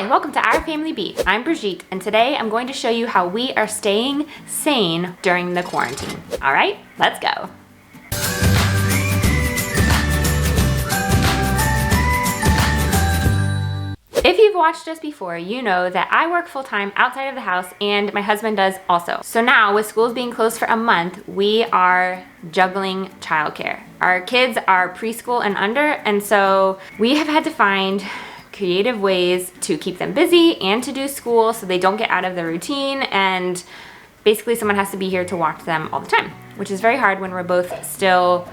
Hi, welcome to Our Family Beat. I'm Brigitte, and today I'm going to show you how we are staying sane during the quarantine. All right, let's go. If you've watched us before, you know that I work full-time outside of the house and my husband does also. So now with schools being closed for a month, we are juggling childcare. Our kids are preschool and under, and so we have had to find creative ways to keep them busy and to do school so they don't get out of the routine, and basically someone has to be here to watch them all the time, which is very hard when we're both still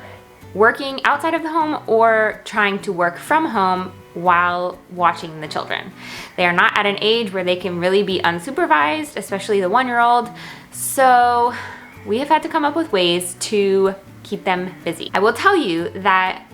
working outside of the home or trying to work from home while watching the children. They are not at an age where they can really be unsupervised, especially the 1-year-old. So we have had to come up with ways to keep them busy. I will tell you that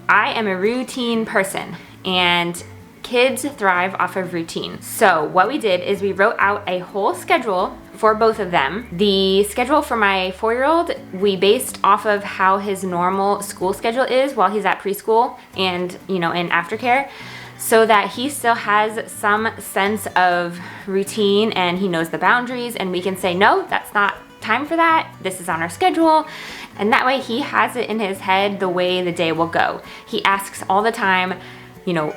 I am a routine person, and kids thrive off of routine. So what we did is we wrote out a whole schedule for both of them. The schedule for my 4-year-old, we based off of how his normal school schedule is while he's at preschool and, in aftercare, so that he still has some sense of routine and he knows the boundaries, and we can say, no, that's not time for that. This is on our schedule. And that way he has it in his head the way the day will go. He asks all the time,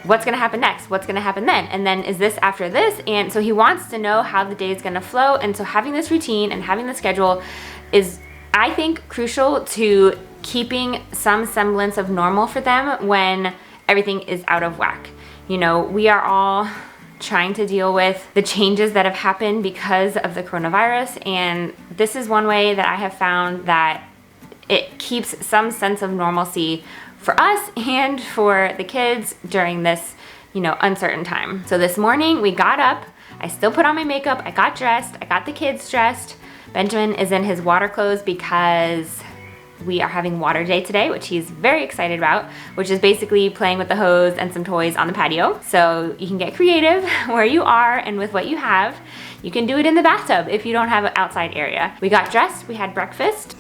what's gonna happen next? What's gonna happen then? And then is this after this? And so he wants to know how the day is gonna flow. And so having this routine and having the schedule is, I think, crucial to keeping some semblance of normal for them when everything is out of whack. We are all trying to deal with the changes that have happened because of the coronavirus. And this is one way that I have found that it keeps some sense of normalcy for us and for the kids during this, uncertain time. So this morning we got up, I still put on my makeup, I got dressed, I got the kids dressed. Benjamin is in his water clothes because we are having water day today, which he's very excited about, which is basically playing with the hose and some toys on the patio. So you can get creative where you are and with what you have. You can do it in the bathtub if you don't have an outside area. We got dressed, we had breakfast.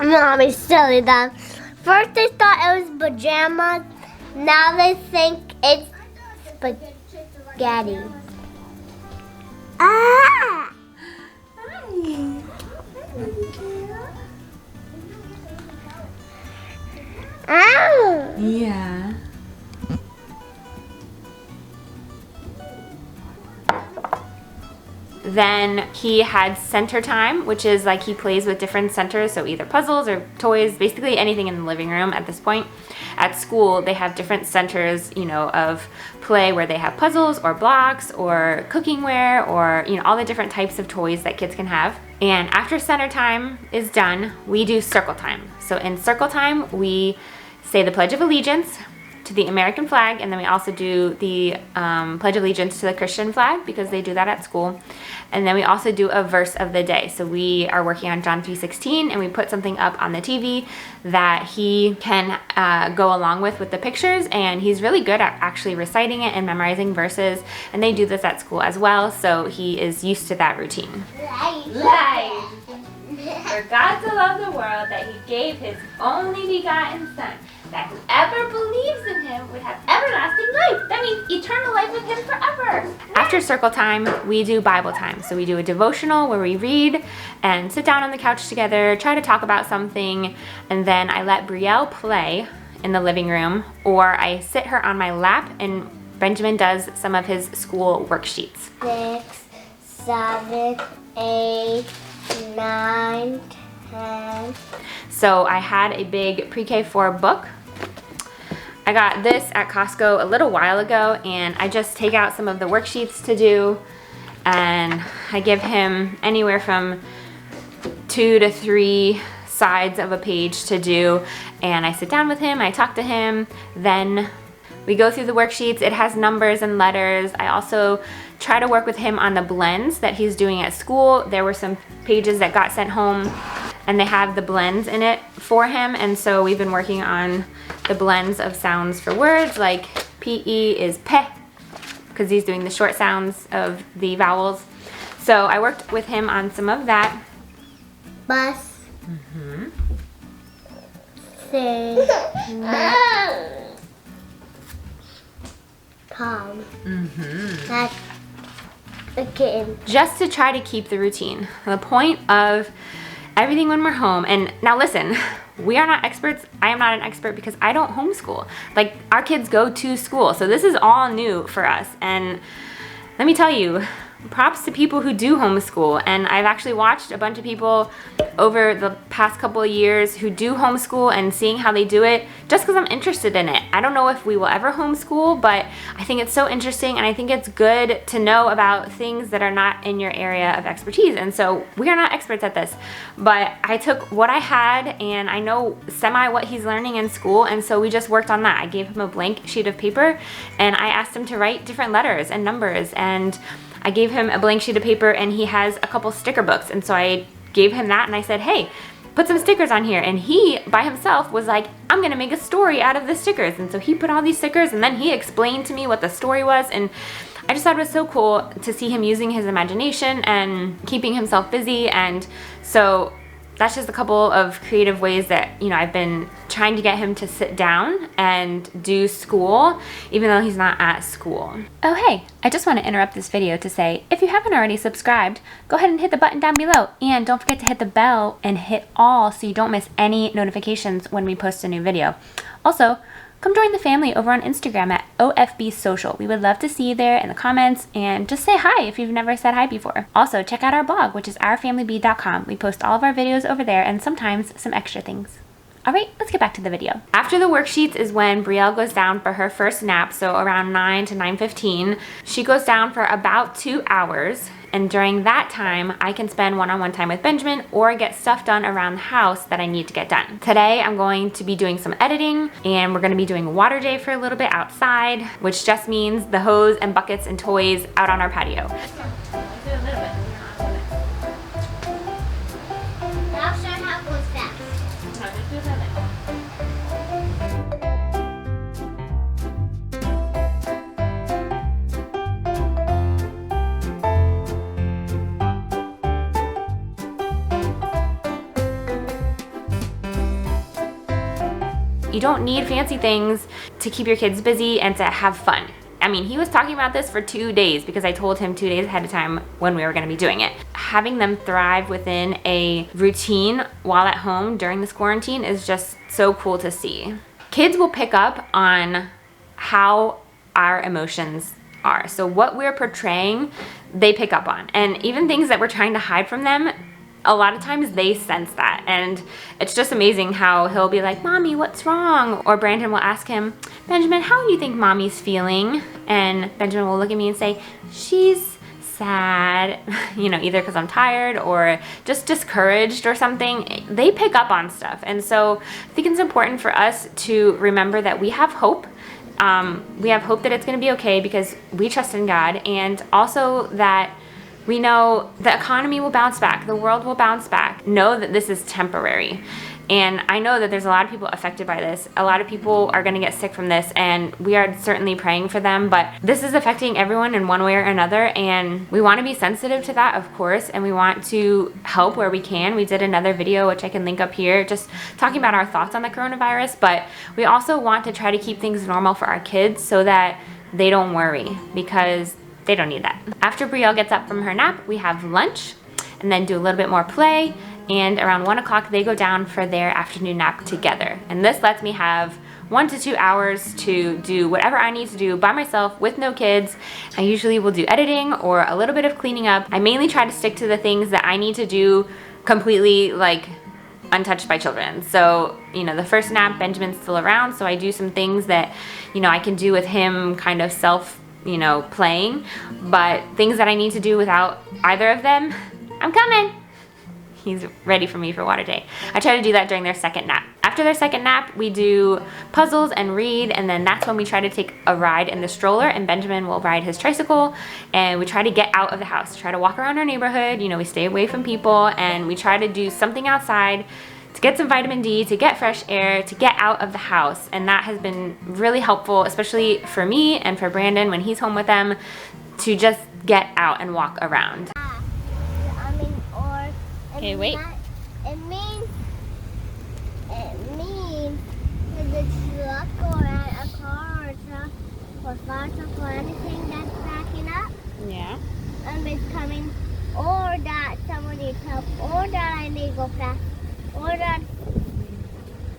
Mommy, silly them. First they thought it was pajamas. Now they think it's spaghetti. Ah! Hi. Ow! Yeah. Then he had center time, which is like he plays with different centers, so either puzzles or toys, basically anything in the living room at this point. At school, they have different centers, of play where they have puzzles or blocks or cookingware or, all the different types of toys that kids can have. And after center time is done, we do circle time. So in circle time, we say the Pledge of Allegiance to the American flag, and then we also do the Pledge of Allegiance to the Christian flag because they do that at school. And then we also do a verse of the day. So we are working on John 3:16, and we put something up on the TV that he can go along with the pictures, and he's really good at actually reciting it and memorizing verses, and they do this at school as well, so he is used to that routine. Life. For God so loved the world that he gave his only begotten Son, that whoever believes in him would have everlasting life. That means eternal life with him forever. After circle time, we do Bible time. So we do a devotional where we read and sit down on the couch together, try to talk about something, and then I let Brielle play in the living room, or I sit her on my lap and Benjamin does some of his school worksheets. 6, 7, 8, 9, 10. So I had a big pre-K4 book. I got this at Costco a little while ago, and I just take out some of the worksheets to do, and I give him anywhere from 2 to 3 sides of a page to do, and I sit down with him, I talk to him, then we go through the worksheets. It has numbers and letters. I also try to work with him on the blends that he's doing at school. There were some pages that got sent home and they have the blends in it for him, and so we've been working on the blends of sounds for words, like P-E is pe, because he's doing the short sounds of the vowels. So I worked with him on some of that. Bus. Mm-hmm. Say. calm. That's a kitten. Just to try to keep the routine. The point of everything when we're home, and now listen, we are not experts. I am not an expert because I don't homeschool. Like, our kids go to school, so this is all new for us. And let me tell you, props to people who do homeschool. And I've actually watched a bunch of people over the past couple of years who do homeschool and seeing how they do it just because I'm interested in it. I don't know if we will ever homeschool, but I think it's so interesting, and I think it's good to know about things that are not in your area of expertise. And so we are not experts at this, but I took what I had, and I know semi what he's learning in school, and so we just worked on that. I gave him a blank sheet of paper, and I asked him to write different letters and numbers, and I gave him a blank sheet of paper, and he has a couple sticker books, and so I gave him that, and I said, hey, put some stickers on here. And he, by himself, was like, I'm gonna make a story out of the stickers. And so he put all these stickers, and then he explained to me what the story was, and I just thought it was so cool to see him using his imagination and keeping himself busy. And so that's just a couple of creative ways that, you know, I've been trying to get him to sit down and do school, even though he's not at school. Oh, hey, I just want to interrupt this video to say, if you haven't already subscribed, go ahead and hit the button down below. And don't forget to hit the bell and hit all so you don't miss any notifications when we post a new video. Also, come join the family over on Instagram at OFB Social. We would love to see you there in the comments, and just say hi if you've never said hi before. Also, check out our blog, which is ourfamilybee.com. We post all of our videos over there, and sometimes some extra things. All right, let's get back to the video. After the worksheets is when Brielle goes down for her first nap, so around 9 to 9:15. She goes down for about 2 hours. And during that time, I can spend one-on-one time with Benjamin or get stuff done around the house that I need to get done. Today, I'm going to be doing some editing, and we're gonna be doing water day for a little bit outside, which just means the hose and buckets and toys out on our patio. You don't need fancy things to keep your kids busy and to have fun. I mean, he was talking about this for 2 days because I told him 2 days ahead of time when we were gonna be doing it. Having them thrive within a routine while at home during this quarantine is just so cool to see. Kids will pick up on how our emotions are. So what we're portraying, they pick up on. And even things that we're trying to hide from them, a lot of times they sense that, and it's just amazing how he'll be like, Mommy, what's wrong? Or Brandon will ask him, Benjamin, how do you think Mommy's feeling? And Benjamin will look at me and say, she's sad, you know, either because I'm tired or just discouraged or something. They pick up on stuff. And so I think it's important for us to remember that we have hope. We have hope that it's going to be okay because we trust in God, and also that we know the economy will bounce back, the world will bounce back. Know that this is temporary. And I know that there's a lot of people affected by this. A lot of people are gonna get sick from this, and we are certainly praying for them, but this is affecting everyone in one way or another, and we wanna be sensitive to that, of course, and we want to help where we can. We did another video, which I can link up here, just talking about our thoughts on the coronavirus, but we also want to try to keep things normal for our kids so that they don't worry, because they don't need that. After Brielle gets up from her nap, we have lunch and then do a little bit more play, and around 1 o'clock they go down for their afternoon nap together. And this lets me have 1 to 2 hours to do whatever I need to do by myself with no kids. I usually will do editing or a little bit of cleaning up. I mainly try to stick to the things that I need to do completely like untouched by children. So, you know, the first nap, Benjamin's still around, so I do some things that, you know, I can do with him kind of playing, but things that I need to do without either of them, I'm coming. He's ready for me for water day. I try to do that during their second nap. After their second nap, we do puzzles and read, and then that's when we try to take a ride in the stroller, and Benjamin will ride his tricycle, and we try to get out of the house, try to walk around our neighborhood. You know, we stay away from people, and we try to do something outside to get some vitamin D, to get fresh air, to get out of the house. And that has been really helpful, especially for me and for Brandon when he's home with them, to just get out and walk around. Okay, wait. It means the truck or a car or for fire truck or anything that's backing up. Yeah. It's coming, or that someone needs help, or that I need to go fast, or that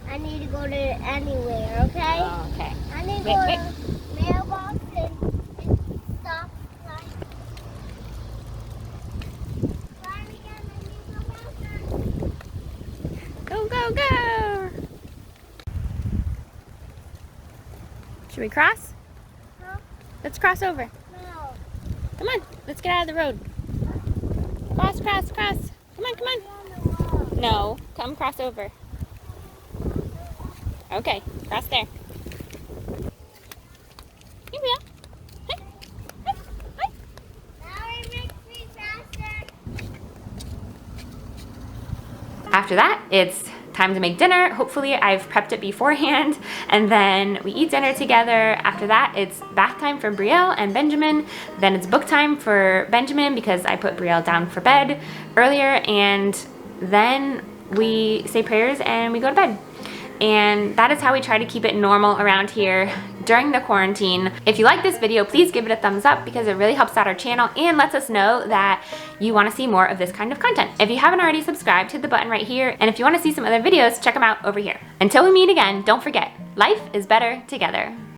I need to go to anywhere, okay? Oh, okay. I need to Wait, go wait. to mailbox and stop sign. Try it again, I need to go faster. Go, go, go! Should we cross? Huh? Let's cross over. No. Come on, let's get out of the road. Cross, cross, cross. Come on, come on. On the wall. No, come cross over. Okay, cross there. Here we are. Hey, hey, hey. Now it makes me faster. After that, it's time to make dinner. Hopefully I've prepped it beforehand, and then we eat dinner together. After that, it's bath time for Brielle and Benjamin. Then it's book time for Benjamin because I put Brielle down for bed earlier, and then we say prayers and we go to bed. And that is how we try to keep it normal around here during the quarantine. If you like this video, please give it a thumbs up because it really helps out our channel and lets us know that you want to see more of this kind of content. If you haven't already subscribed, hit the button right here. And if you want to see some other videos, check them out over here. Until we meet again, don't forget, life is better together.